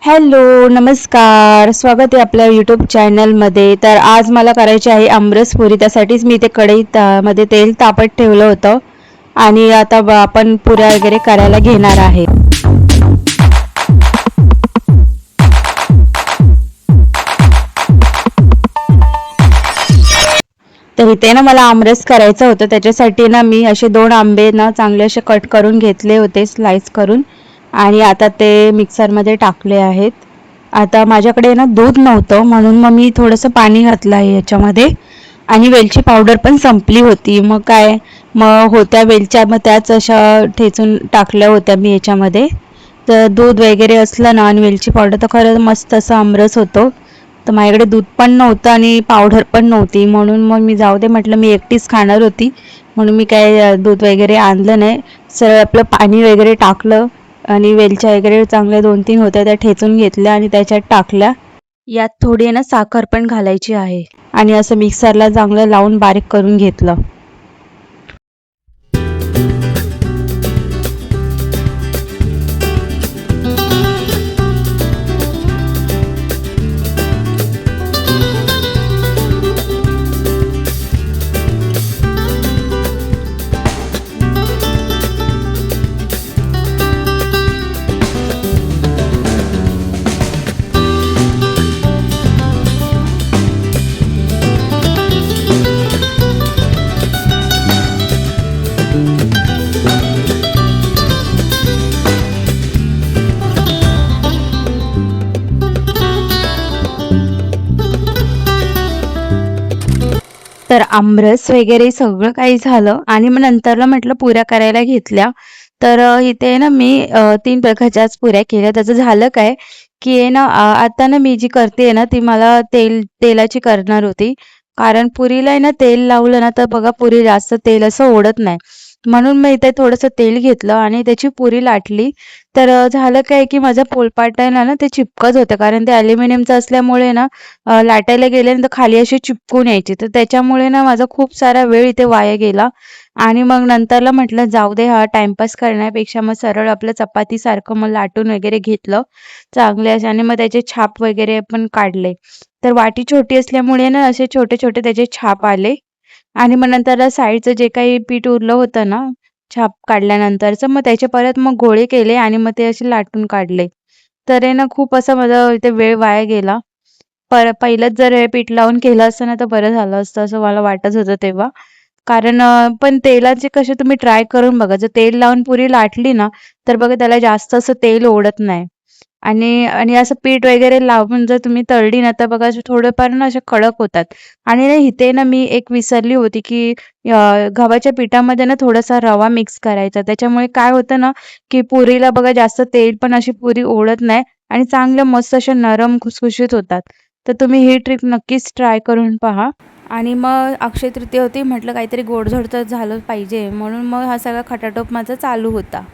Hello, नमस्कार. स्वागत आहे आपल्या यूट्यूब चॅनलमध्ये. तर आज मला करायची आहे आमरस पुरी. त्यासाठीच मी ते कढईत मध्ये तेल तापत ठेवलं होतं आणि आता आपण पुऱ्या वगैरे करायला घेणार आहे. तर इथे ना मला आमरस करायचं होतं. त्याच्यासाठी ना मी असे 2 आंबे ना चांगले असे कट करून घेतले होते, स्लाइस करून, आणि आता ते मिक्सरमध्ये टाकले आहेत. आता माझ्याकडे ना दूध नव्हतं म्हणून मग मी थोडंसं पाणी घातलं आहे याच्यामध्ये, आणि वेलची पावडर पण संपली होती. मग होत्या वेलच्या, मग त्याच अशा ठेचून टाकल्या होत्या मी याच्यामध्ये. तर दूध वगैरे असलं ना आणि वेलची पावडर तर खरंच मस्त असं आमरस होतो. तर माझ्याकडे दूध पण नव्हतं आणि पावडर पण नव्हती, म्हणून मग मी जाऊ दे म्हटलं, मी एकटीच खाणार होती म्हणून मी काय दूध वगैरे आणलं नाही. सरळ आपलं पाणी वगैरे टाकलं आणि वेलच्या वगैरे चांगल्या 2-3 होत्या त्या ठेचून घेतल्या आणि त्याच्यात टाकल्या. यात थोडी ना साखर पण घालायची आहे आणि असं मिक्सरला चांगलं लावून बारीक करून घेतलं. तर आमरस वगैरे सगळं काही झालं आणि मग नंतरला म्हटलं पुऱ्या करायला घेतल्या. तर इथे ना मी 3 प्रकारच्याच पुऱ्या केल्या. त्याचं झालं काय, की आहे ना, आता ना मी जी करते ना ती मला तेलाची करणार होती. कारण पुरीला आहे ना तेल लावलं ना तर बघा पुरी जास्त तेल असं ओढत नाही. म्हणून मी इथे थोडंसं तेल घेतलं आणि त्याची पुरी लाटली. तर झालं काय, की माझं पोळपाटाला ना ते चिपकत होतं, कारण ते ॲल्युमिनियमचं असल्यामुळे ना लाटायला गेले ना तर खाली अशी चिपकून यायची. तर त्याच्यामुळे ना माझा खूप सारा वेळ इथे वाया गेला. आणि मग नंतरला म्हटलं जाऊ दे, हा टाईमपास करण्यापेक्षा मग सरळ आपलं चपातीसारखं मग लाटून वगैरे घेतलं चांगले असे, आणि मग त्याचे छाप वगैरे पण काढले. तर वाटी छोटी असल्यामुळे ना असे छोटे-छोटे त्याचे छाप आले. आणि मग नंतरला साईडचं जे काही पीठ उरलं होतं ना, छाप काढल्यानंतरचं, मग त्याचे परत मग गोळे केले आणि मग ते असे लाटून काढले. तर आहे ना खूप असा माझा इथे वेळ वाया गेला. पहिलंच जर हे पीठ लावून केलं असतं ना, तर बरं झालं असतं असं मला वाटत होतं तेव्हा. कारण पण तेलाचे कसे तुम्ही ट्राय करून बघा. जर तेल लावून पुरी लाटली ना, तर बघा त्याला जास्त असं तेल ओढत नाही. आणि आणि असं पीठ वगैरे लावून जर तुम्ही तळली ना, तर बघा असे थोडेफार ना असे कडक होतात. आणि ना इथे ना मी एक विसरली होती, की गव्हाच्या पिठामध्ये ना थोडासा रवा मिक्स करायचा. त्याच्यामुळे काय होतं ना, की पुरीला बघा जास्त तेल पण अशी पुरी ओढत नाही आणि चांगल्या मस्त अशा नरम खुसखुशीत होतात. तर तुम्ही ही ट्रिक नक्कीच ट्राय करून पहा. आणि मग अक्षय तृतीया होती, म्हटलं काहीतरी गोडधोड तर झालं पाहिजे, म्हणून मग हा सगळा खटाटोप माझा चालू होता.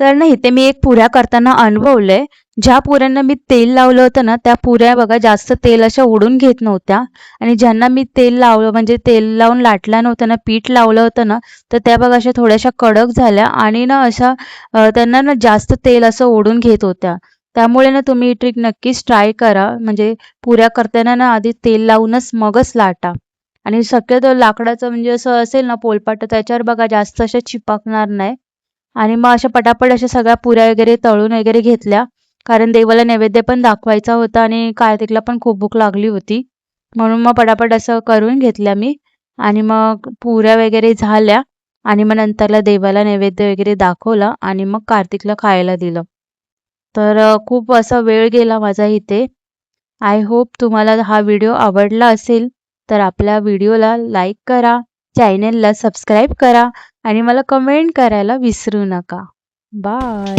तर ना इथे मी एक पुऱ्या करताना अनुभवलंय. ज्या पुऱ्यांना मी तेल लावलं होतं ना, त्या पुऱ्या बघा जास्त तेल अशा ओढून घेत नव्हत्या आणि ज्यांना मी तेल लावलं म्हणजे तेल लावून लाटल्या नव्हत्या ना, पीठ लावलं होतं ना, तर त्या बघा अशा थोड्याशा कडक झाल्या आणि ना अशा त्यांना ना जास्त तेल असं ओढून घेत होत्या. त्यामुळे ना तुम्ही ही ट्रिक नक्कीच ट्राय करा. म्हणजे पुऱ्या करताना ना आधी तेल लावूनच मगच लाटा. आणि शक्यतो लाकडाचं म्हणजे असं असेल ना पोलपाट, तर त्याच्यावर बघा जास्त अशा चिपकणार नाही. आणि मग अशा पटापट अशा सगळ्या पुऱ्या वगैरे तळून वगैरे घेतल्या. कारण देवाला नैवेद्य पण दाखवायचा होता आणि कार्तिकला पण खूप भूक लागली होती. म्हणून मग पटापट असं करून घेतल्या मी आणि मग पुऱ्या वगैरे झाल्या आणि मग नंतरला देवाला नैवेद्य वगैरे दाखवला आणि मग कार्तिकला खायला दिलं. तर खूप असा वेळ गेला माझा इथे. आय होप तुम्हाला हा व्हिडिओ आवडला असेल. तर आपल्या व्हिडिओला लाईक करा, चॅनेलला सबस्क्राईब करा आणि मला कमेंट करायला विसरू नका. बाय.